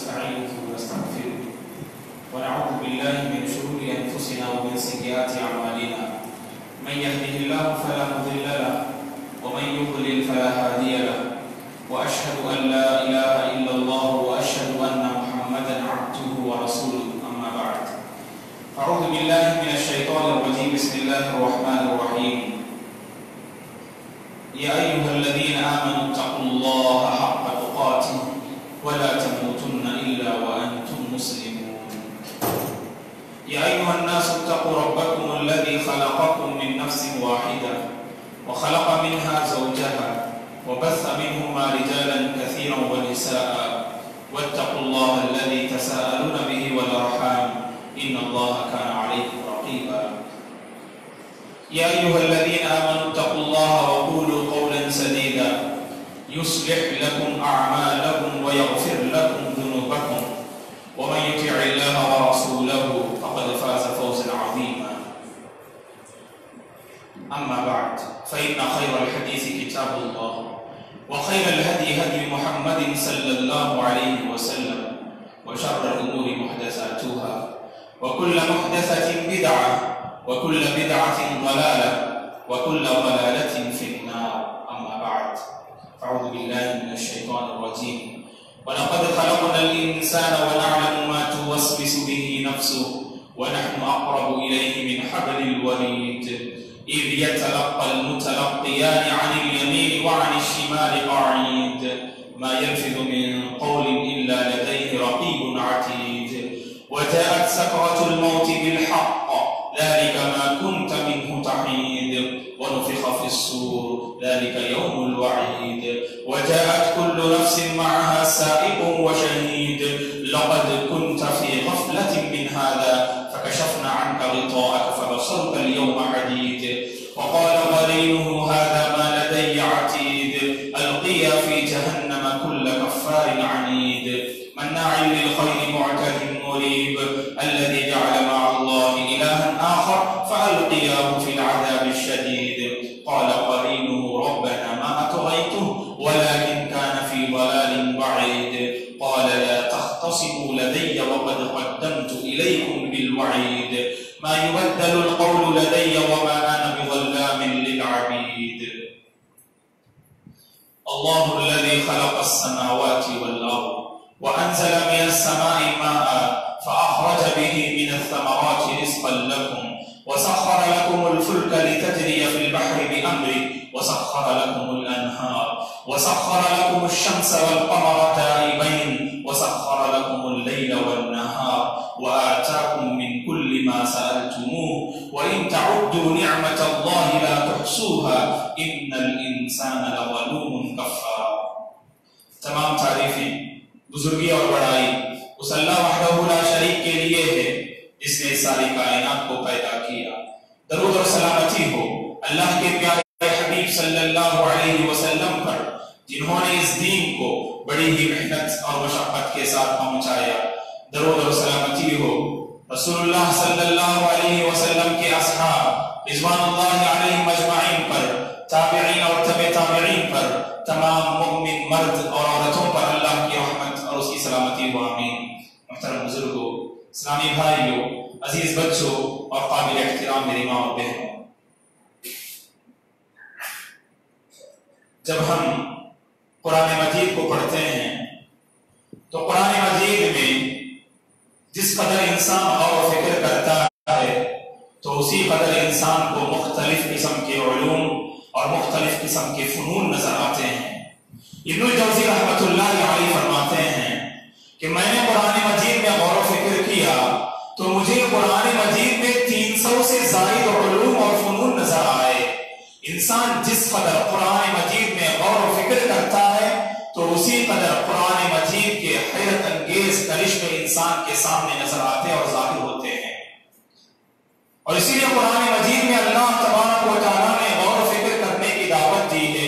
ونستعينه ونستغفره ونعوذ بالله من شرور أنفسنا ومن سيئات أعمالنا من يهده الله فلا مضل له ومن يضلل فلا هادي له وأشهد أن لا إله إلا الله وأشهد أن محمدا عبده ورسوله أما بعد أعوذ بالله من الشيطان الرجيم بسم الله الرحمن الرحيم يا أيها الذين آمنوا اتقوا الله حق تقاته ولا تموتن إلا وأنتم مسلمون يا أيها الناس اتقوا ربكم الذي خلقكم من نفس واحدة وخلق منها زوجها وبث منهما رجالا كثيرا ونساء واتقوا الله الذي تساءلون به والأرحام إن الله كان عليكم رقيبا يا أيها الذين آمنوا اتقوا الله وقولوا قولا سديدا يصلح لكم أعمالكم ويغفر لكم ذنوبكم ومن يطع الله ورسوله فقد فاز فوزا عظيما أما بعد فإن خير الحديث كتاب الله وخير الهدي هدي محمد صلى الله عليه وسلم وشر الأمور محدثاتها وكل محدثة بدعة وكل بدعة ضلالة وكل ضلالة في النار أما بعد أعوذ بالله من الشيطان الرجيم ولقد خلقنا الإنسان ونعلم ما توسوس به نفسه ونحن أقرب إليه من حبل الوريد إذ يتلقى المتلقيان عن اليمين وعن الشمال قعيد ما يلفظ من قول إلا لديه رقيب عتيد وجاءت سكرة الموت بالحق ذلك ما كنت منه تحيد ونفخ في الصور ذلك يوم الوعيد وجاءت كل نفس معها سائق وشهيد لقد كنت في غفلة من هذا فكشفنا عنك غطاءك فبصرك اليوم حديد وقال قرينه هذا ما لدي عتيد ألقيا في جهنم كل كفار عنيد مناع للخير معتد مريب الذي جعل مع الله إلها آخر فألقياه في العذاب الشديد قال قرينه ربنا ما أطغيته ولكن كان في ضلال بعيد قال لا تختصموا لدي وقد قدمت إليكم بالوعيد ما يبدل القول لدي وما أنا بظلام للعبيد الله الذي خلق السماوات والأرض وأنزل من السماء ماء فأخرج به من الثمرات رزقا لكم وسخر لكم الفلك لتجري في البحر بأمره وسخر لكم الأنهار وسخر لكم الشمس والقمر دائبين وسخر لكم الليل والنهار وآتاكم من كل ما سألتموه وإن تعدوا نعمة الله لا تحصوها إن الإنسان لظلوم كفار تمام تعریفیں بزرگی اور بڑائی اس اللہ وحدہ لا شریک کے لیے ہے جس نے ساری کائنات کو پیدا کیا. درود اور سلامتی ہو اللہ کے پیارے حبیب صلی اللہ علیہ وسلم پر جنہوں نے اس دین کو بڑی ہی محنت اور مشقت کے ساتھ پہنچایا. درود اور سلامتی ہو رسول اللہ صلی اللہ علیہ وسلم کے اصحاب رضوان اللہ علیہم اجمعین پر، تابعین اور تبع تابعین پر، تمام مؤمن مرد اور عورتوں پر اللہ کی رحمت اور اس کی سلامتی ہو آمین. محترم بزرگوں، اسلامی بھائیوں، عزیز بچوں اور قابل احترام میری ماں اور بہنوں، جب ہم قرآن مجید کو پڑھتے ہیں تو قرآن مجید میں جس قدر انسان غور و فکر کرتا ہے تو اسی قدر انسان کو مختلف قسم کے علوم اور مختلف قسم کے فنون نظر آتے ہیں. ابن الجوزی رحمۃ اللہ علیہ فرماتے ہیں کہ میں نے قرآن مجید میں غور و فکر کیا تو مجھے قرآن مجید میں 300 سے زائد علوم اور فنون نظر آئے. انسان جس قدر قرآن مجید میں غور و فکر کرتا ہے تو اسی قدر قرآن مجید کے حیرت انگیز کرشمے انسان کے سامنے نظر آتے اور ظاہر ہوتے ہیں. اور اسی لیے قرآن مجید میں اللہ تبارک و تعالیٰ نے غور و فکر کرنے کی دعوت دی ہے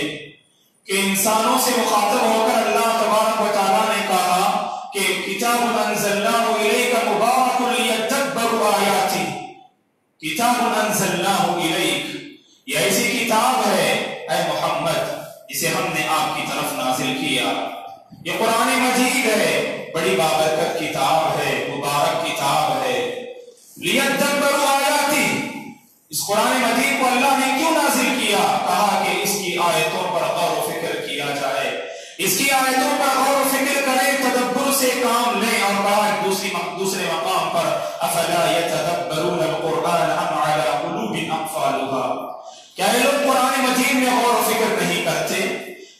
کہ انسانوں سے مخاطب ہو کر اللہ تبارک و تعالیٰ نے کہا کہ کتاب انزلناہ الیک مبارک لیدبروا آیاتہ. کتاب انزلناہ الیک، یہ ایسی کتاب ہے اے محمد جسے ہم نے آپ کی طرف نازل کیا. یہ قرآن مجید ہے بڑی بابرکت کتاب ہے، مبارک کتاب ہے۔ لیدبروا آیاتی، اس قرآن مجید کو اللہ نے کیوں نازل کیا؟ کہا کہ اس کی آیتوں پر غور و فکر کیا جائے، اس کی آیتوں پر غور و فکر کریں، تدبر سے کام لیں۔ اور کہا دوسرے مقام پر افلا یتدبرون القرآن ام علی قلوب اقفالها، کیا یہ لوگ قرآن مجید میں غور و فکر نہیں کرتے؟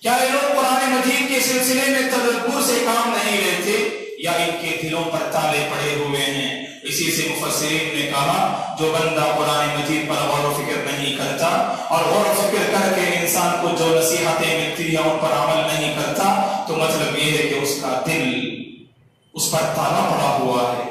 کیا یہ لوگ قرآن مجید کے سلسلے میں تدبر سے کام نہیں لیتے، یا ان کے دلوں پر تالے پڑے ہوئے ہیں؟ اسی سے مفسرین نے کہا جو بندہ قرآن مجید پر غور و فکر نہیں کرتا اور غور و فکر کر کے انسان کو جو نصیحتیں ملتی ہیں ان پر عمل نہیں کرتا، تو مطلب یہ ہے کہ اس کا دل اس پر تالا پڑا ہوا ہے،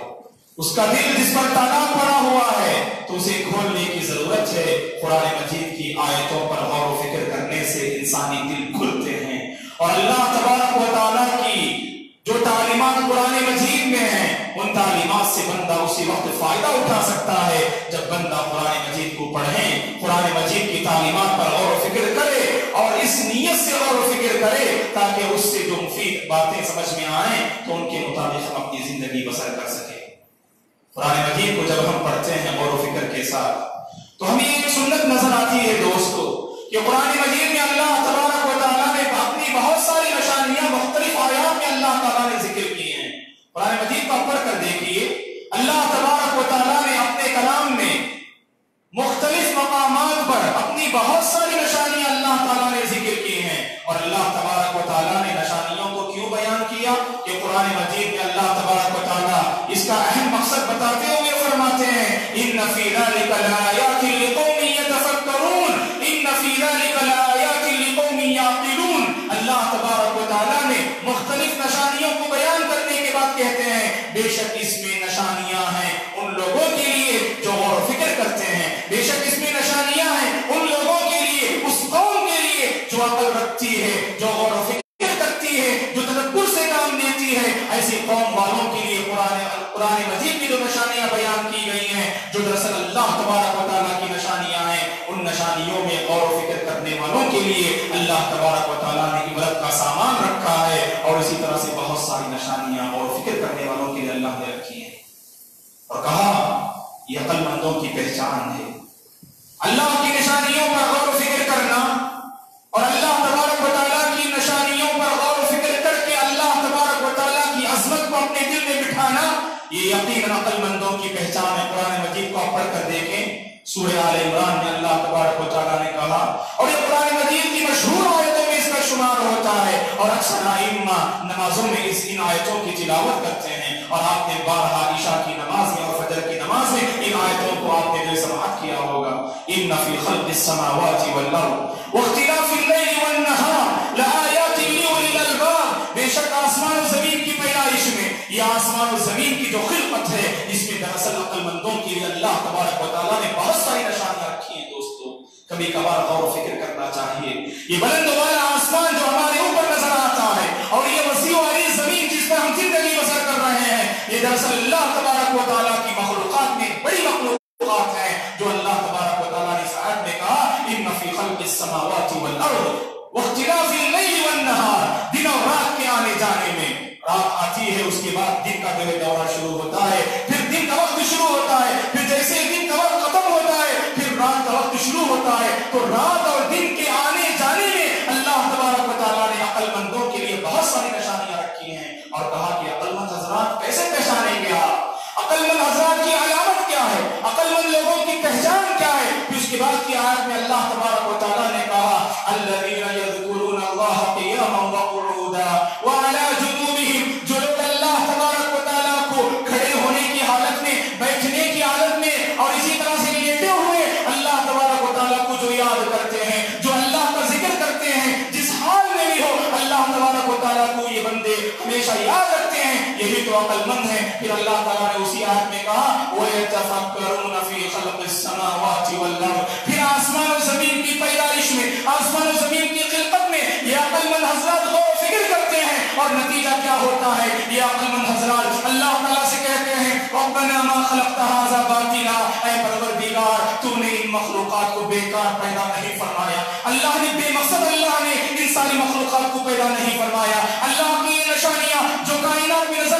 اس کا دل جس پر تالا پڑا ہوا ہے تو اسے کھولنے کی ضرورت ہے۔ قرآن مجید کی آیتوں پر غور و فکر کرنے سے انسانی دل کھلتے ہیں، اور اللہ تبارک و تعالیٰ کی جو تعلیمات قرآن مجید میں ہیں ان تعلیمات سے بندہ اسی وقت فائدہ اٹھا سکتا ہے جب بندہ قرآن مجید کو پڑھے، قرآن مجید کی تعلیمات پر غور و فکر کرے اور اس نیت سے غور و فکر کرے تاکہ اس سے جو مفید باتیں سمجھ میں آئیں تو ان کے مطابق ہم اپنی زندگی بسر کر سکیں۔ قرآن مجید کو جب ہم پڑھتے ہیں غور و فکر کے ساتھ تو ہمیں ایک سنت نظر آتی ہے دوستو کہ قرآن مجید میں اللہ تبارک و تعالیٰ نے اپنی بہت ساری نشانیاں مختلف آیات میں اللہ تعالیٰ نے ذکر کی ہیں۔ قرآن مجید کو پڑھ کر دیکھیے، اللہ تبارک و تعالیٰ نے اپنے کلام میں مختلف مقامات پر اپنی بہت ساری نشانیاں اللہ تعالیٰ نے ذکر کی ہیں۔ اور اللہ تبارک و تعالیٰ نے نشانیوں کو کیوں بیان کیا کہ قرآن مجید میں اللہ تبارک و تعالیٰ اس کا اہم مقصد بتاتے ہوئے فرماتے ہیں ان فی ذلک لآیات لقوم یتفکرون، ان فی ذلک لآیات لقوم یعقلون۔ اللہ تبارک و تعالیٰ نے مختلف نشانیوں کو بیان کرنے کے بعد کہتے ہیں بے شک اس میں نشانیاں ہیں ان لوگوں کے لیے جو غور و فکر کرتے ہیں، بے شک اس میں نشانیاں ہیں ان لوگوں کے لیے، اس قوم کے لیے جو عقل رکھتی ہے، جو غور و فکر کرتی ہے، جو تدبر سے کام لیتی ہے۔ ایسی قوم والوں کے لیے قرآن مجید میں جو نشانیاں بیان کی گئی ہیں جو دراصل اللہ تبارک و تعالیٰ کی نشانیاں ہیں، ان نشانیوں میں غور و فکر کرنے والوں کے لیے اللہ تبارک و تعالیٰ نے عبرت کا سامان رکھا ہے، اور اسی طرح سے بہت ساری نشانیاں غور و فکر کرنے والوں کے لیے اللہ نے رکھی ہیں۔ اور کہا یہ عقل مندوں کی پہچان ہے، اللہ کی نشانیوں پر غور و فکر کرنا اور اللہ تبارک و تعالیٰ کی نشانیوں پر غور و فکر کر کے اللہ تبارک و تعالیٰ کی عظمت کو اپنے دل میں بٹھانا، یہ یقیناً عقل مندوں کی پہچان ہے۔ قرآن مجید کو آپ پڑھ کر دیکھیں، سورہ آل عمران میں اللہ تبارک و تعالیٰ نے کہا، اور یہ قرآن مجید کی مشہور آیتوں میں اس کا شمار ہوتا ہے، اور اکثر ائمہ نمازوں میں ان آیتوں کی تلاوت کرتے ہیں، اور آپ نے بارہا عشاء کی نماز میں اور فجر کی نماز میں ان آیتوں کو آپ نے جو سماعت کیا ہوگا۔ ان فی خلق السماوات والارض واختلاف اللیل والنہار لآیات لأولی الالباب، بے شک آسمان و زمین کی پیدائش میں، یہ آسمان و زمین کی جو خلقت ہے اس میں دراصل عقل مندوں کے لیے اللہ تبارک و تعالیٰ نے بہت ساری نشانیاں رکھی ہیں۔ دوستو کبھی کبھار غور و فکر کرنا چاہیے، یہ بلند والا آسمان جو ہمارے اوپر نظر آتا ہے اور یہ وسیع و عریض زمین جس پر ہم زندگی بسر کر رہے ہیں، یہ دراصل اللہ تبارک و تعالیٰ کی مخلوقات میں بڑی مخلوقات ہیں جو اللہ تبارک و تعالیٰ نے اس آیت میں کہا ان فی خلق السماوات والارض واختلاف اللیل والنہار، دن اور رات کے آنے جانے میں، رات آتی ہے اس کے بعد دن کا دورہ شروع ہوتا ہے، پھر دن کا وقت شروع ہوتا ہے، پھر جیسے دن کا وقت ختم ہوتا ہے پھر رات کا وقت شروع ہوتا ہے، تو رات اور دن کے آنے جانے میں اللہ تبارک و تعالیٰ نے عقل مندوں کے لیے بہت ساری نشانیاں رکھی ہیں، اور کہا کہ عقل مند حضرات کیسے پہچانیں گے آپ؟ عقل مند حضرات کی علامت کیا ہے؟ عقل مند لوگوں کی پہچان کیا ہے؟ پھر اس کے بعد کی آیت میں اللہ تبارک و تعالیٰ نے کہا الذین یذکرون اللہ قیاما وقعودا وعلی جنوبہم، جو لوگ اللہ تبارک و تعالیٰ کو کھڑے ہونے کی حالت میں، بیٹھنے کی حالت میں اور اسی طرح سے لیٹے ہوئے اللہ تبارک و تعالیٰ کو جو یاد کرتے ہیں، جو اللہ کا ذکر کرتے ہیں، جس حال میں بھی ہو اللہ تبارک و تعالیٰ کو یہ بندے ہمیشہ یاد رکھتے ہیں، یہی تو عقل مند ہے۔ پھر اللہ تعالیٰ نے اسی آیت میں کہا وَيَتَفَكَّرُونَ فِي خَلْقِ السَّمَاوَاتِ وَالْأَرْضِ، پھر آسمان و زمین کی پیدائش میں، آسمان و زمین کی خلقت میں یہ عقل مند حضرات غور و فکر کرتے ہیں، اور نتیجہ کیا ہوتا ہے؟ یہ عقل مند حضرات اللہ تعالیٰ سے کہتے ہیں رَبَّنَا مَا خَلَقْتَ هَذَا بَاطِلًا، اے پروردگار تو نے ان مخلوقات کو بیکار پیدا نہیں فرمایا، اللہ نے بے مقصد اللہ نے ان ساری مخلوقات کو پیدا نہیں فرمایا، اللہ کی یہ نشانیاں جو کائنات میں نظر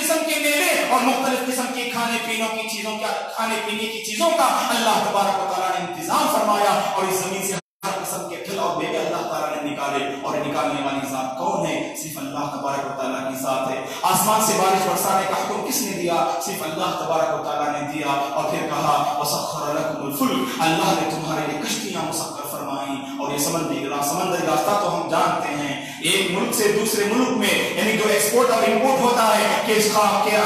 قسم کے میوے اور مختلف قسم کی کھانے پینے کی چیزوں کا اللہ تبارک و تعالیٰ نے انتظام فرمایا، اور اس زمین سے ہر قسم کے پھل اور میوے اللہ تعالیٰ نے نکالے، اور نکالنے والی ذات کون ہے؟ صرف اللہ تبارک و تعالیٰ کی ذات ہے۔ آسمان سے بارش برسانے کا حکم کس نے دیا؟ صرف اللہ تبارک و تعالیٰ نے دیا، اور پھر کہا وَسَخَّرَ لَكُمُ الْفُلْكَ، اللہ نے تمہارے لیے کشتیاں مسخر فرمائیں، اور یہ سمندری راستہ تو ہم جانتے ہیں، ایک ملک سے دوسرے ملک میں یعنی جو ایکسپورٹ اور امپورٹ ہوتا ہے کہ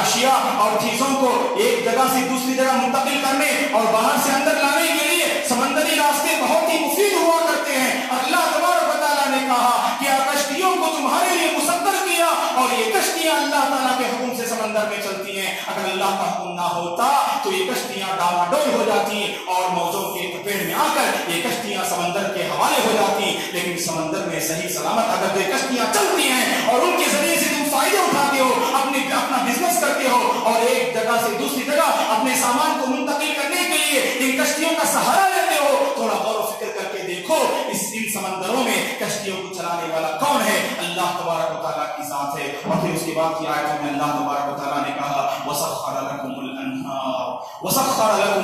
اشیاء اور چیزوں کو ایک جگہ سے دوسری جگہ منتقل کرنے اور باہر سے اندر لانے کے لیے سمندری راستے بہت ہی مفید ہوا کرتے ہیں۔ اللہ تبارک و تعالیٰ نے کہا کہ کشتیوں کو تمہارے لیے مسخر کیا، اور یہ کشتیاں اللہ تعالیٰ کے حکم سے سمندر میں چلتی ہیں۔ اگر اللہ کا حکم نہ ہوتا تو یہ کشتیاں ڈاواڈول ہو جاتی اور موجوں کے تپیڑ میں آ کر یہ کشتیاں سمندر کے حوالے ہو جاتی، لیکن سمندر میں صحیح سلامت اگر یہ کشتیاں چلتی ہیں اور ان کے ذریعے سے تم فائدے اٹھاتے ہو، اپنا بزنس کرتے ہو، اور ایک جگہ سے دوسری جگہ اپنے سامان کو منتقل کرنے کے لیے ان کشتیوں کا سہارا لیتے ہو، تھوڑا غور و فکر کر کے دیکھو ان سمندروں میں کشتیوں کو چلانے والا کون ہے؟ اللہ تبارک و تعالیٰ کی ذات ہے۔ اور پھر اس کے بعد کی آیتوں میں اللہ تبارک و تعالیٰ نے کہا وَسَخَّرَ لَكُمُ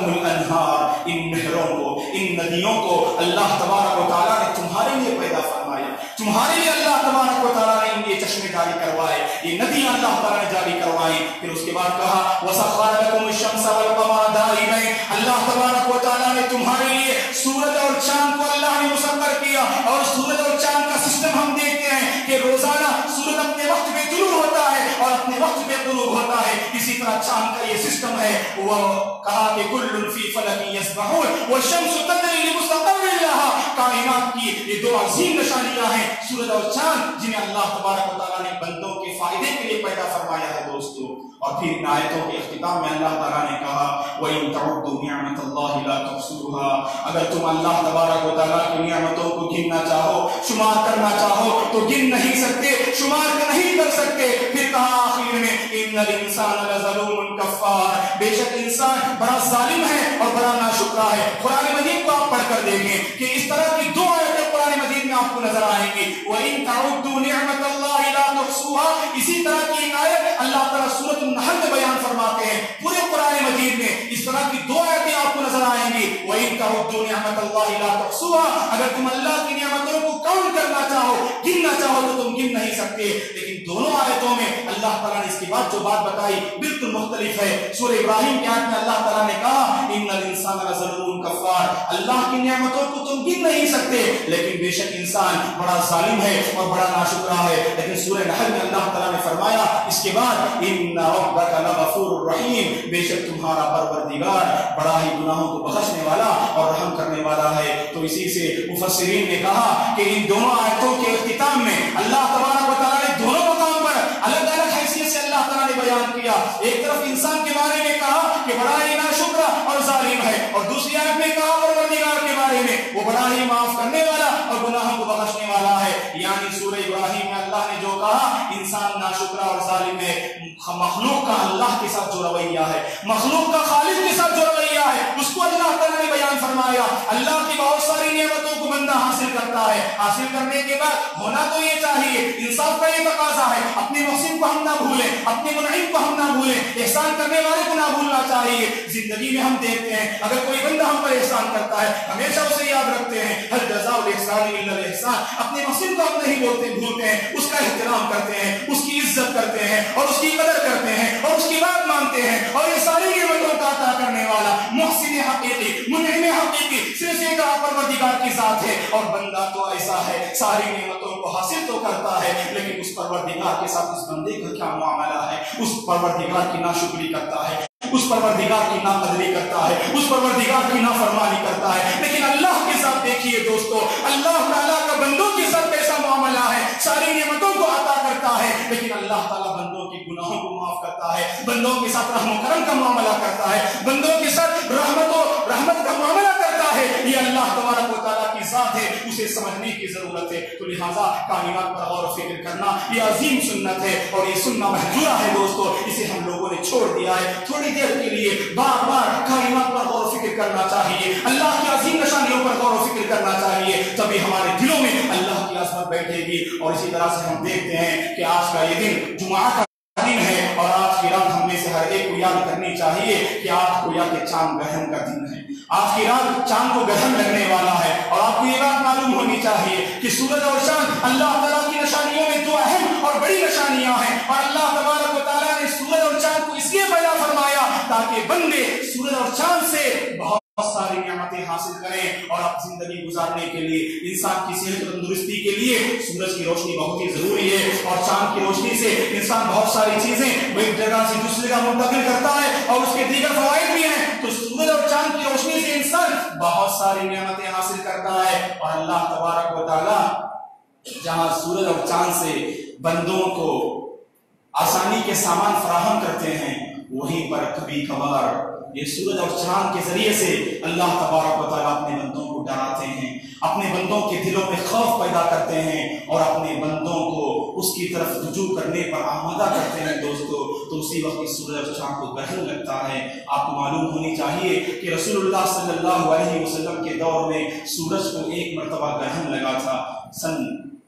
الْأَنْهَارَ، ان نہروں کو، ان ندیوں کو اللہ تبارک و تعالیٰ نے تمہارے لیے پیدا فرمایا، تمہارے لیے اللہ تبارک و تعالیٰ نے یہ چشمے جاری کروائے، یہ ندیاں اللہ تعالیٰ نے جاری کروائی۔ پھر اس کے بعد کہا وَسَخَّرَ لَكُمُ الشَّمْسَ وَالْقَمَرَ دَائِبَيْنِ، اللہ تبارک و تعالیٰ نے تمہارے لیے سورج اور چاند کو اللہ نے مسخر کیا، اور سورج اور چاند کا سسٹم ہم دیکھتے ہیں کہ روزانہ سورج اپنے وقت پہ طلوع ہوتا ہے اور اپنے وقت پہ غروب ہوتا ہے، اسی طرح چاند کا یہ سسٹم ہے۔ وہ کہا کہ کل فی فلک یسبحون والشمس تجری لمستقر لها، کائنات کی یہ دو عظیم نشانیاں ہیں سورج اور چاند، جنہیں اللہ تبارک و تعالیٰ نے بندوں کے فائدے کے لیے پیدا فرمایا ہے دوستو۔ اور پھر ان آیتوں کے اختتام میں اللہ تعالیٰ نے کہا وَإِن تَعُدُّوا نِعْمَةَ اللَّهِ لَا تُحْصُوهَا، اگر تم اللہ تبارک و تعالیٰ کی نعمتوں کو گننا چاہو، شمار کرنا چاہو تو گن نہیں سکتے، شمار نہیں کر سکتے۔ پھر کہا آخر میں إِنَّ الْإِنسَانَ لَظَلُومٌ كَفَّارٌ، بے شک انسان بڑا ظالم ہے اور بڑا ناشکرا ہے۔ قرآن مجید کو آپ پڑھ کر دیکھیں کہ اس طرح کی دو آیتیں قرآن مجید میں آپ کو نظر آئیں گی، وَإِن تَعُدُّوا نِعْمَةَ اللَّهِ لَا تُحْصُوهَا، اسی طرح کی ایک آیت اللہ تعالیٰ سورۃ النحل میں بیان فرماتے ہیں۔ پورے قرآن مجید میں اس طرح کی دو آیتیں آپ کو نظر آئیں گی، وَإِن تَعُدُّوا نِعْمَةَ اللَّهِ لَا تُحْصُوهَا، اگر تم اللہ کی نعمتوں کو کاؤنٹ کرنا چاہو، گننا چاہو تو تم گن نہیں سکتے۔ لیکن دونوں آیتوں میں اللہ تعالیٰ نے اس کے بعد جو بات بتائی بالکل مختلف ہے۔ سورہ ابراہیم کی آیت میں اللہ تعالیٰ نے کہا إِنَّ الْإِنسَانَ لَظَلُومٌ كَفَّارٌ، اللہ کی نعمتوں کو تم گن نہیں سکتے، لیکن بے شک انسان بڑا ظالم ہے اور بڑا ناشکرا ہے۔ لیکن سورہ نحل میں اللہ تعالیٰ نے فرمایا اس کے بعد إِنَّ رَبَّكَ لَغَفُورٌ رَحِيمٌ، بے شک تمہارا پروردگار بڑا ہی گناہوں کو بخشنے والا اور رحم کرنے والا ہے۔ تو اسی سے مفسرین نے کہا کہ ان دونوں آیتوں کے اختتام میں اللہ تبارک و تعالیٰ نے دونوں مقام پر الگ الگ حیثیت سے اللہ تعالیٰ نے بیان کیا۔ ایک طرف انسان کے بارے میں کہا کہ بڑا ہی ناشکرا اور ظالم ہے، اور دوسری آیت میں کہا پروردگار کے بارے میں وہ بڑا ہی معاف کرنے والا اور گناہوں کو بخشنے والا ہے۔ یعنی سورہ ابراہیم میں اللہ نے جو کہا انسان ناشکرا اور ظالم ہے، مخلوق کا اللہ کے ساتھ جو رویہ ہے، مخلوق کا خالق کے ساتھ جو رویہ ہے، اس کو اللہ تعالیٰ نے بیان فرمایا۔ اللہ کی بہت ساری نعمتوں کو بندہ حاصل کرتا ہے، حاصل کرنے کے بعد ہونا تو یہ چاہیے، انصاف کا یہ تقاضا ہے، اپنے محسن کو ہم نہ بھولیں، اپنے منعم کو ہم نہ بھولیں، احسان کرنے والے کو نہ بھولنا چاہیے۔ زندگی میں ہم دیکھتے ہیں اگر کوئی بندہ ہم پر احسان کرتا ہے ہمیشہ اسے یاد رکھتے ہیں، هل جزاء الاحسان الا الاحسان، اپنے محسن کو ہم نہیں بھولتے ہیں، اس کا احترام کرتے ہیں، اس کی عزت کرتے ہیں اور اس کی قدر کرتے ہیں اور اس کی بات مانتے ہیں، اور یہ ساری نعمتوں کا عطا کرنے والا محسن حقیقی، منعم حقیقی صرف ایک پروردگار کی ذات ہے۔ اور بندہ تو ایسا ہے ساری نعمتوں کو حاصل تو کرتا ہے، لیکن اس پروردگار کے ساتھ اس بندے کا کیا معاملہ ہے؟ اس پروردگار کی ناشکری کرتا ہے، اس پروردگار کی ناقدری کرتا ہے، اس پروردگار کی نافرمانی کرتا ہے۔ لیکن اللہ کے ساتھ دیکھیے دوستو، اللہ تعالیٰ کا بندوں کے ساتھ کیسا معاملہ ہے، ساری نعمتوں کو عطا کرتا ہے، لیکن اللہ تعالیٰ بندوں کے گناہوں کو معاف کرتا ہے، بندوں کے ساتھ رحم و کرم کا معاملہ کرتا ہے، بندوں کے ساتھ رحمت کا معاملہ کرتا ہے۔ یہ اللہ تبارک و تعالیٰ کی ذات ہے، اسے سمجھنے کی ضرورت ہے۔ تو لہٰذا کائنات پر غور و فکر کرنا یہ عظیم سنت ہے، اور یہ سننا مہجورہ ہے دوستو، اسے ہم لوگوں نے چھوڑ دیا ہے۔ تھوڑی دیر کے لیے بار بار کائنات پر غور و فکر کرنا چاہیے، اللہ کی عظیم نشانیوں پر غور و فکر کرنا چاہیے، تبھی ہمارے دلوں میں اللہ کی عظمت بیٹھے گی۔ اور اسی طرح سے ہم دیکھتے ہیں کہ آج کا یہ دن جمعہ کا ایک کو یاد کرنی چاہیے کہ آج گویا کہ چاند گرہن کا دن ہے، آج کی رات چاند کو گرہن لگنے والا ہے، اور آپ کو یہ بات معلوم ہونی چاہیے کہ سورج اور چاند اللہ تعالیٰ کی نشانیوں میں دو اہم اور بڑی نشانیاں ہیں، اور اللہ تبارک و تعالیٰ نے سورج اور چاند کو اس لیے پیدا فرمایا تاکہ بندے سورج اور چاند سے بہت ساری نعمتیں حاصل کریں، اور اب زندگی گزارنے کے لیے انسان کی صحت و تندرستی کے لیے سورج کی روشنی بہت ہی ضروری ہے، اور چاند کی روشنی سے انسان بہت ساری چیزیں ایک جگہ سے دوسری جگہ منتقل کرتا ہے، اور اس کے دیگر فوائد بھی ہیں۔ تو سورج اور چاند کی روشنی سے انسان بہت ساری نعمتیں حاصل کرتا ہے، اور اللہ تبارک و تعالی جہاں سورج اور چاند سے بندوں کو آسانی کے سامان فراہم کرتے ہیں، وہیں پر کبھی کبھار یہ سورج اور چاند کے ذریعے سے اللہ تبارک و تعالیٰ اپنے بندوں کو ڈراتے ہیں، اپنے بندوں کے دلوں میں خوف پیدا کرتے ہیں، اور اپنے بندوں کو اس کی طرف رجوع کرنے پر آمادہ کرتے ہیں دوستو۔ تو اسی وقت اس سورج اور چاند کو گرہن لگتا ہے۔ آپ کو معلوم ہونی چاہیے کہ رسول اللہ صلی اللہ علیہ وسلم کے دور میں سورج کو ایک مرتبہ گرہن لگا تھا۔ سن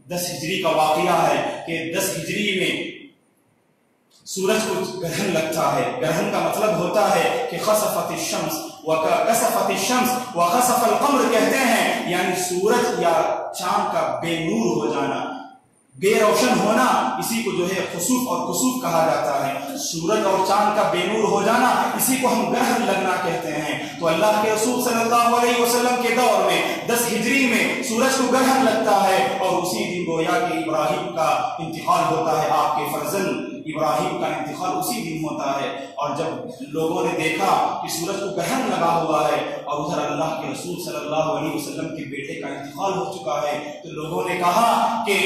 10 ہجری کا واقعہ ہے کہ 10 ہجری میں سورج کو گرہن لگتا ہے۔ گرہن کا مطلب ہوتا ہے کہ خسفت الشمس وکسفت الشمس وخسف القمر کہتے ہیں، یعنی سورج یا چاند کا بے نور ہو جانا، بے روشن ہونا، اسی کو جو ہے خسوف اور کسوف کہا جاتا ہے۔ سورج اور چاند کا بے نور ہو جانا، اسی کو ہم گرہن لگنا کہتے ہیں۔ تو اللہ کے رسول صلی اللہ علیہ وسلم کے دور میں 10 ہجری میں سورج کو گرہن لگتا ہے، اور اسی دن گویا کہ ابراہیم کا انتقال ہوتا ہے، آپ کے فرزند ابراہیم کا انتقال اسی دن ہوتا ہے۔ اور جب لوگوں نے دیکھا کہ سورج کو گرہن لگا ہوا ہے اور ادھر اللہ کے رسول صلی اللہ علیہ وسلم کے بیٹے کا انتقال ہو چکا ہے، تو لوگوں نے کہا کہ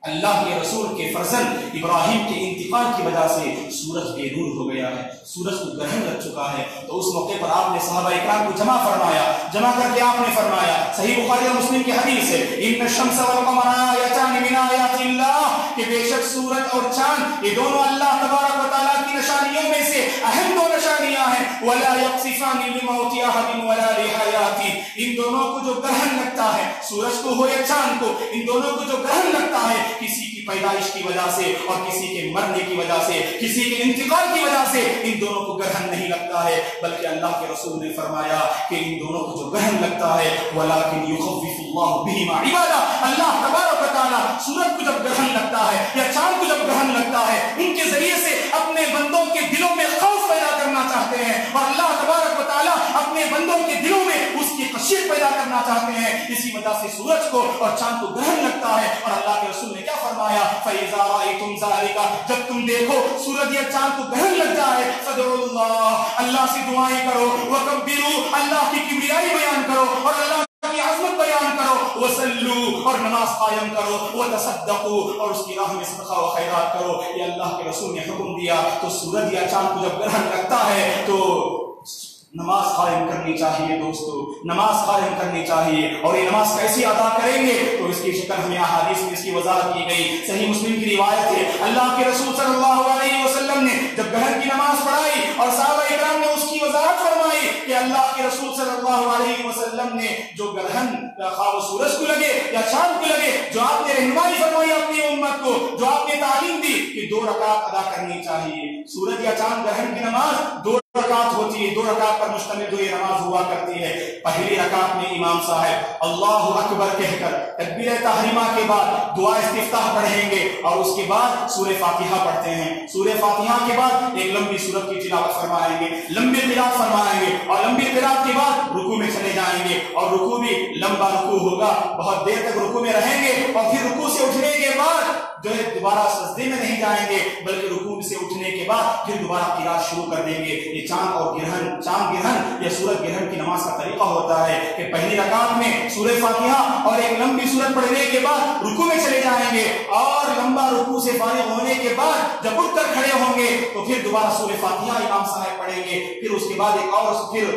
اللہ کے رسول کے فرزند ابراہیم کے انتقال کی وجہ سے سورج بے نور ہو گیا ہے، سورج کو گرہن لگ چکا ہے۔ تو اس موقع پر آپ نے صحابہ اکرام کو جمع فرمایا، جمع کر کے آپ نے فرمایا، صحیح بخاری اور مسلم کی حدیث ہے، ان الشمس والقمر آیتان من آیات اللہ، کہ بے شک سورج اور چاند یہ دونوں اللہ تبارک و تعالیٰ کی نشانیوں میں سے اہم دو نشانیاں ہیں، ولا یقصفان لموت احد ولا لحیاتی، ان دونوں کو جو گرہن لگتا ہے، سورج کو ہو یا چاند کو، ان دونوں کو جو گرہن لگتا ہے کسی کی پیدائش کی وجہ سے اور کسی کے مرنے کی وجہ سے، کسی کے انتقال کی وجہ سے ان دونوں کو گرہن نہیں لگتا ہے، بلکہ اللہ کے رسول نے فرمایا کہ ان دونوں کو جو گرہن لگتا ہے وَلَكِنْ يُخَوِّفُ اللَّهُ بِهِمَا عِبَادًا، اللہ تبارک و تعالیٰ سورج کو جب گرہن لگتا ہے یا چاند کو جب گرہن لگتا ہے، ان کے ذریعے سے اپنے بندوں کے دلوں میں خوف پیدا کرنا چاہتے ہیں، اور اللہ تبارک و تعالیٰ اپنے بندوں کے دلوں میں اس کی خشیت پیدا کرنا چاہتے ہیں، اسی وجہ سے سورج کو اور چاند کو گرہن لگتا ہے۔ اور اللہ کے رسول نے کیا فرمایا، فَإِذَا رَأَيْتُمْ ذَلِكَ، جب تم دیکھو سورج یا چاند کو گرہن لگ جائے، فَادْعُوا اللَّهَ، اللہ سے دعائیں کرو، وَكَبِّرُوا، اللہ کی کبریائی بیان کرو، اور اللہ کی عظمت بیان کرو، وَصَلُّوا، اور نماز قائم کرو، وَتَصَدَّقُوا، اور اس کی راہ میں صدقہ و خیرات کرو۔ یہ اللہ کے رسول نے حکم دیا۔ تو سورج یا چاند کو جب گرہن لگتا ہے تو نماز قائم کرنی چاہیے دوستو، نماز قائم کرنی چاہیے۔ اور یہ نماز کیسے ادا کریں گے تو اس کی شکل ہمیں احادیث میں اس کی وضاحت کی گئی۔ صحیح مسلم کی روایت ہے، اللہ کے رسول صلی اللہ علیہ وسلم نے جب گہر کی نماز پڑھائی اور صحابہ اکرام نے اس کی وضاحت فرمائی کہ اللہ کے رسول صلی اللہ علیہ وسلم نے جو گرہن خواہ سورج کو لگے یا چاند کو لگے، جو آپ نے رہنمائی فرمائی اپنی امت کو، جو آپ نے تعلیم دی کہ 2 رکعت ادا کرنی چاہیے۔ سورج یا چاند گرہن کی نماز 2 رکعت ہوتی ہے، 2 رکعت پر مشتمل جو یہ نماز ہوا کرتی ہے۔ پہلی رکعت میں امام صاحب اللہ اکبر کہہ کر تکبیر تحریمہ کے بعد دعا استفتاح پڑھیں گے، اور اس کے بعد سورہ فاتحہ پڑھتے ہیں۔ سورہ فاتحہ کے بعد ایک لمبی سورت کی تلاوت فرمائیں گے، لمبی قرات فرمائیں گے، اور لمبی قرات کے بعد رکوع میں چلے جائیں گے، اور رکوع بھی لمبا رکوع ہوگا، بہت دیر تک رکوع میں رہیں گے، اور پھر رکوع سے اٹھنے کے بعد جو ہے دوبارہ سجدے میں نہیں جائیں گے، بلکہ رکوع سے اٹھنے کے بعد پھر دوبارہ قرات شروع کر دیں گے۔ یہ چاند اور گرہن، چاند گرہن یا سورج گرہن کی نماز کا طریقہ ہوتا ہے کہ پہلی رکعت میں سورہ فاتحہ اور ایک لمبی سورت پڑھنے کے بعد رکوع میں چلے جائیں گے، اور لمبا رکوع سے فارغ ہونے کے بعد جب اٹھ کر کھڑے ہوں گے تو پھر دوبارہ سورہ فاتحہ امام صاحب پڑھیں گے، پھر اس کے بعد ایک اور پھر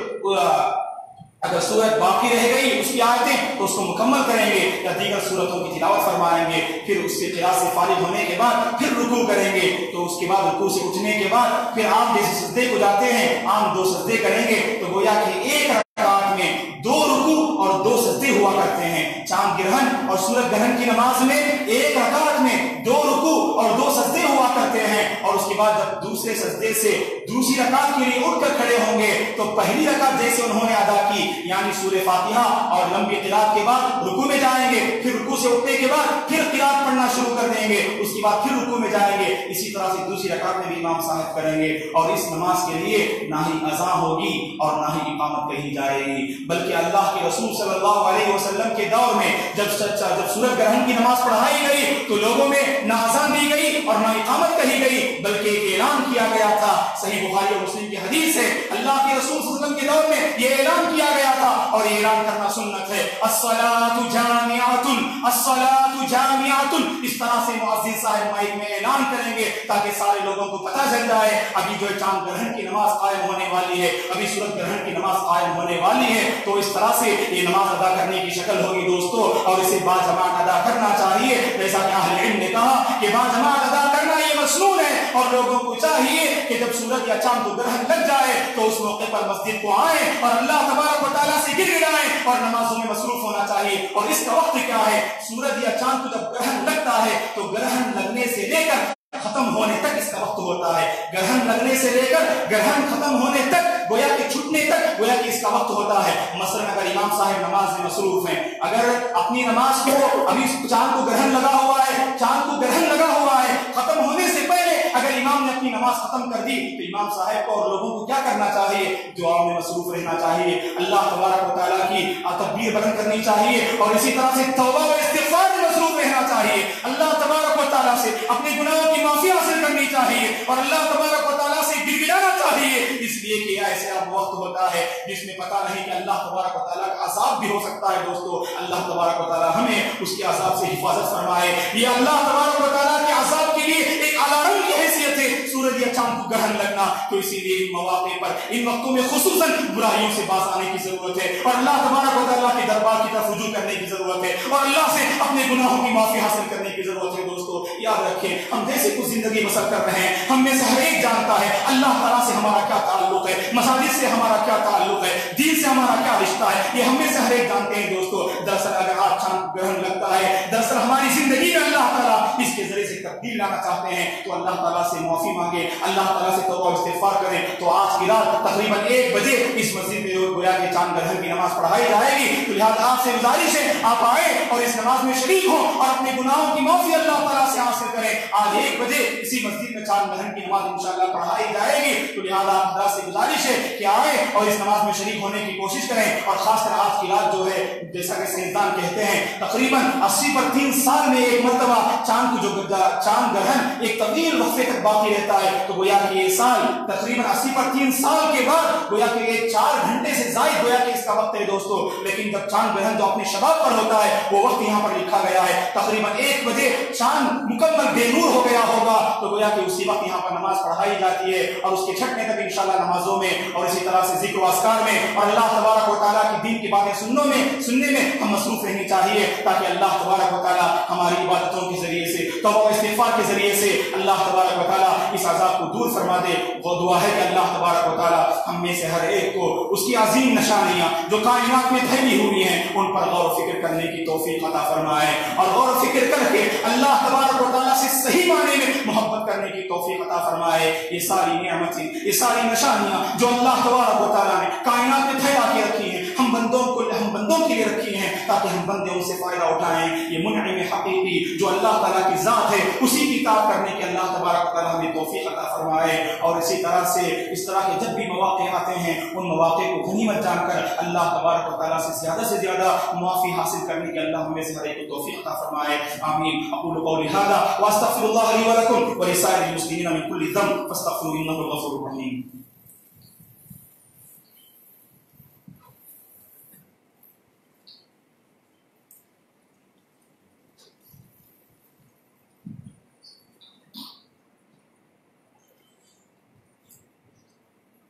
اگر سورت باقی رہ گئی اس کی آیتیں تو اس کو مکمل کریں گے یا دیگر سورتوں کی تلاوت فرمائیں گے، پھر اس سے قرات سے فارغ ہونے کے بعد پھر رکوع کریں گے، تو اس کے بعد رکوع سے اٹھنے کے بعد پھر عام جیسے سجدے کو جاتے ہیں عام 2 سجدے کریں گے، تو گویا کہ ایک رکعت میں 2 رکوع اور 2 سجدے ہوا کرتے ہیں۔ چاند گرہن اور سورج گرہن کی نماز میں ایک رکعت میں 2 رکوع اور 2 سجدے ہوا کرتے ہیں، اور اس کے بعد جب دوسرے سجدے سے دوسری رکعت کے لیے اٹھ کر کھڑے ہوں گے تو پہلی رکعت جیسے انہوں نے ادا کی یعنی سورہ فاتحہ اور لمبی قرات کے بعد رکوع میں جائیں گے، پھر رکوع سے اٹھنے کے بعد پھر قرات پڑھنا شروع کر دیں گے، اس کے بعد پھر رکوع میں جائیں گے، اسی طرح سے دوسری رکعت میں بھی امام صاحب کریں گے۔ اور اس نماز کے لیے نہ ہی اذان ہوگی اور نہ ہی اقامت کہی جائے گی، بلکہ اللہ کے رسول صلی اللہ علیہ وسلم کے دور میں جب سورج گرہن کی نماز پڑھائی گئی تو لوگوں میں نہ اذان دی گئی اور نہ اقامت کہی گئی، بلکہ ایک اعلان کیا گیا تھا۔ صحیح بخاری اور مسلم کی حدیث ہے، اللہ کے رسول صلی اللہ علیہ وسلم کے دور میں یہ اعلان کیا گیا تھا اور یہ اعلان کرنا سنت ہے، الصلاۃ جامعۃ الصلاۃ جامعۃ۔ اس طرح سے مؤذن صاحب مائک میں اعلان کریں گے تاکہ سارے لوگوں کو پتہ چل جائے ابھی جو چاند گرہن کی نماز قائم ہونے والی ہے، ابھی سورج گرہن کی نماز قائم ہونے والی ہے۔ تو اس طرح سے یہ نماز ادا کرنے کی شکل ہوگی دوستو، اور اسے باجماعت ادا کرنا چاہیے، جیسا کہ اہل علم نے کہا کہ باجماعت ادا کرنا یہ مسنون ہے، اور لوگوں کو چاہیے کہ جب سورج یا چاند کو گرہن لگ جائے تو اس موقع پر مسجد کو آئیں اور اللہ تبارک و تعالیٰ سے گر گڑائیں اور نمازوں میں مصروف ہونا چاہیے۔ اور اس کا وقت کیا ہے؟ سورج یا چاند کو جب گرہن لگتا ہے تو گرہن لگنے سے لے کر ختم ہونے تک اس کا وقت ہوتا ہے، گرہن لگنے سے لے کر گرہن ختم ہونے تک گویا کہ چھٹنے تک گویا کہ اس کا وقت ہوتا ہے۔ مثلا اگر امام صاحب نماز میں مصروف ہیں، اگر اپنی نماز کو ابھی چاند کو گرہن لگا ہوا ہے، چاند کو گرہن لگا ہوا ہے، ختم ہونے سے پہلے اگر امام نے اپنی نماز ختم کر دی تو امام صاحب کو اور لوگوں کو کیا کرنا چاہیے؟ دعاؤں میں مصروف رہنا چاہیے، اللہ تبارک و تعالیٰ کی تکبیر بلند کرنی چاہیے، اور اسی طرح سے توبہ و استغفار میں مصروف رہنا چاہیے، اللہ تبارک و تعالیٰ سے اپنے گناہوں کی معافی حاصل کرنی چاہیے اور اللہ تبارک و تعالیٰ سے گر گڑانا چاہیے، اس لیے کہ ایسے اب وقت ہوتا ہے جس میں پتہ نہیں کہ اللہ تبارک و تعالیٰ کا عذاب بھی ہو سکتا ہے۔ دوستو اللہ تبارک و تعالیٰ ہمیں اس کے عذاب سے حفاظت فرمائے۔ یہ اللہ تبارک و تعالیٰ کے عذاب کے لیے ایک الارم کی حیثیت ہے سورج یا چاند کو گرہن لگنا، تو اسی لیے ان مواقع پر ان وقتوں میں خصوصاً برائیوں سے باز آنے کی ضرورت ہے اور اللہ تبارک و تعالیٰ کے دربار کی طرف رجوع کرنے کی ضرورت ہے اور اللہ سے اپنے گناہوں کی معافی حاصل کرنے کی ضرورت ہے۔ دوستو یاد رکھیں، ہم جیسے کچھ زندگی بسر کر رہے ہیں، ہم میں سے ہر ایک جانتا ہے اللہ تعالیٰ سے ہمارا کیا تعلق ہے، مساجد سے ہمارا کیا تعلق ہے، دین سے ہمارا کیا رشتہ ہے، یہ ہم میں سے ہر ایک جانتے ہیں۔ دوستو دراصل اگر آج چاند گرہن لگتا ہے، دراصل ہماری زندگی میں اللہ تعالیٰ اس کے ذریعے سے تبدیل لانا چاہتے ہیں، تو اللہ تعالیٰ سے معافی مانگے، اللہ تعالیٰ سے توبہ و استغفار کریں۔ تو آج کی رات تقریباً 1 بجے اس مسجد میں گویا کہ چاند گرہن کی نماز پڑھائی جائے گی، تو لہٰذا آپ سے گزارش ہے آپ آئیں اور اس نماز میں شریک ہوں اور اپنے گناہوں کی معافی اللہ تعالیٰ سے حاصل کریں۔ آج 1 بجے اسی مسجد میں چاند گرہن کی نماز انشاءاللہ پڑھائی جائے گی، تو لہٰذا آپ حضرات سے گزارش ہے کہ آئیں اور اس نماز میں شریک ہونے کی کوشش کریں۔ اور خاص کر آج کی رات جو ہے جیسا کہ سائنسدان کہتے ہیں تقریباً 80 پر 3 سال میں ایک مرتبہ چاند کو جو چاند گرہن ایک طویل وقفے تک باقی رہتا ہے، تو گویا کہ یہ سال تقریباً 80 پر 3 سال کے بعد گویا کہ یہ 4 گھنٹے سے زائد گویا کہ اس کا وقت ہے دوستو۔ لیکن جب چاند گرہن جو اپنے شباب پر ہوتا ہے وہ وقت یہاں پر لکھا گیا ہے، تقریباً 1 بجے چاند مکمل بے نور ہو گیا ہوگا، تو گویا کہ اسی وقت یہاں پر نماز پڑھائی جاتی ہے اور اس کے چھٹنے تک انشاءاللہ نمازوں میں اور اسی طرح سے ذکر و اذکار میں اور اللہ تبارک و تعالیٰ کی دین کی باتیں سننے میں ہم مصروف رہنی چاہیے، تاکہ اللہ تبارک و تعالیٰ ہماری عبادتوں کے ذریعے سے توبہ و استغفار کے ذریعے سے اللہ تبارک و تعالیٰ اس عذاب کو دور فرما دے۔ وہ دعا ہے کہ اللہ تبارک و تعالیٰ ہم میں سے ہر ایک کو اس کی عظیم نشانیاں جو کائنات میں پھیلی ہوئی ہیں ان پر غور و فکر کرنے کی توفیق عطا فرمائے اور غور و فکر کر کے اللہ تبارک و تعالیٰ سے صحیح معنی میں محبت کرنے کی توفیق عطا فرمائے۔ یہ ساری نعمتیں، یہ ساری نشانیاں جو اللہ تبارک و تعالیٰ نے کائنات میں پھیلا کے رکھی ہیں ہم بندوں کے لیے رکھی ہیں تاکہ ہم بندے ان سے فائدہ اٹھائیں۔ یہ منعم حقیقی جو اللہ تعالیٰ کی ذات ہے اسی کی اطاعت کرنے کی اللہ تبارک و تعالیٰ ہمیں توفیق عطا فرمائے، اور اسی طرح سے اس طرح کے جب بھی مواقع آتے ہیں ان مواقع کو غنیمت جان کر اللہ تبارک و تعالیٰ سے زیادہ معافی حاصل کرنے کی اللہ ہمیں سے ہر ایک کو توفیق عطا فرمائے۔ آمین۔ اقول قولی ھذا واستغفر اللہ لی ولکم ولسائر المسلمین من کل ذنب فاستغفروہ انہ الغفور الرحیم۔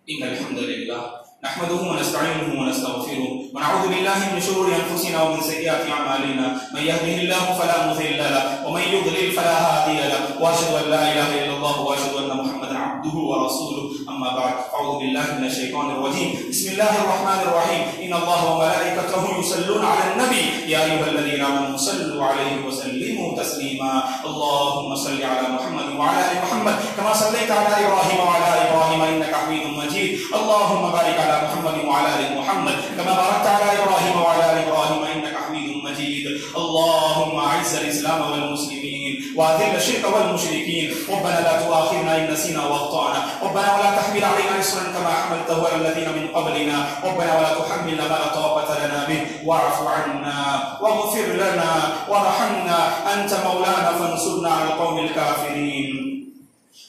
إن الحمد لله نحمده ونستعينه ونستغفره ونعوذ بالله من شرور أنفسنا ومن سيئات أعمالنا من يهده الله فلا مضل له ومن يضلل فلا هادي له وأشهد أن لا إله إلا الله وأشهد أن محمدا عبده ورسوله أما بعد أعوذ بالله من الشيطان الرجيم بسم الله الرحمن الرحيم إن الله وملائكته يصلون على النبي يا أيها الذين آمنوا صلوا عليه وسلموا تسليما. اللهم صل على محمد وعلى ال محمد كما صليت على ابراهيم وعلى ال ابراهيم انك حميد مجيد. اللهم بارك على محمد وعلى ال محمد كما باركت على ابراهيم وعلى ال ابراهيم انك حميد مجيد. اللهم اعز الاسلام والمسلمين واذل الشرك والمشركين. ربنا لا تؤاخذنا ان نسينا واخطانا. ربنا ولا تحمل علينا اصرا كما حملته على الذين من قبلنا. ربنا ولا تحملنا ما لا طاقه لنا به. واعف عنا واغفر لنا وارحمنا انت مولانا فانصرنا على القوم الكافرين.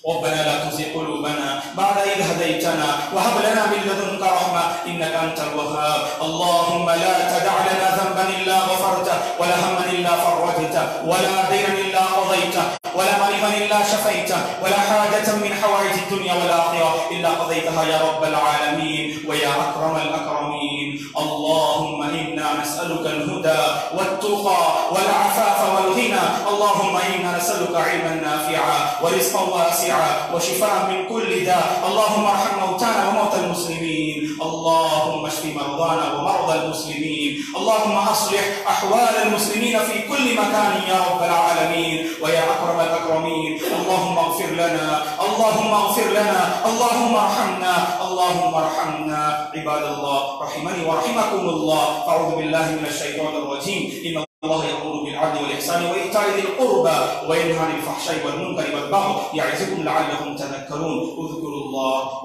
ربنا لا تزغ قلوبنا بعد إذ هديتنا وهب لنا من لدنك رحمة إنك أنت الوهاب. اللهم لا تدع لنا ذنبا إلا غفرته ولا هما إلا فرجته ولا دينا إلا قضيته ولا مريضا إلا شفيته ولا حاجة من حوائج الدنيا والآخرة إلا قضيتها يا رب العالمين ويا أكرم الأكرمين. اللهم إنا نسألك الهدى والتقى والعفاف والغنى. اللهم إنا نسألك علما نافعا ورزقا واسعا وشفاء من كل داء. اللهم ارحم موتانا وموتى المسلمين. اللهم اشف مرضانا ومرضى المسلمين. اللهم اصلح احوال المسلمين في كل مكان يا رب العالمين ويا اكرم الاكرمين. اللهم اغفر لنا اللهم اغفر لنا اللهم ارحمنا اللهم ارحمنا. عباد الله رحمني ورحمكم الله. اعوذ بالله من الشيطان الرجيم. ان الله يأمر بالعدل والإحسان وإيتاء ذي القربى وينهى عن الفحشاء والمنكر والبغي يعظكم لعلكم تذكرون.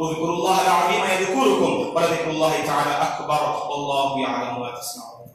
اذكروا الله العظيم يذكركم ولذكر الله تعالى أكبر والله يعلم ما تصنعون.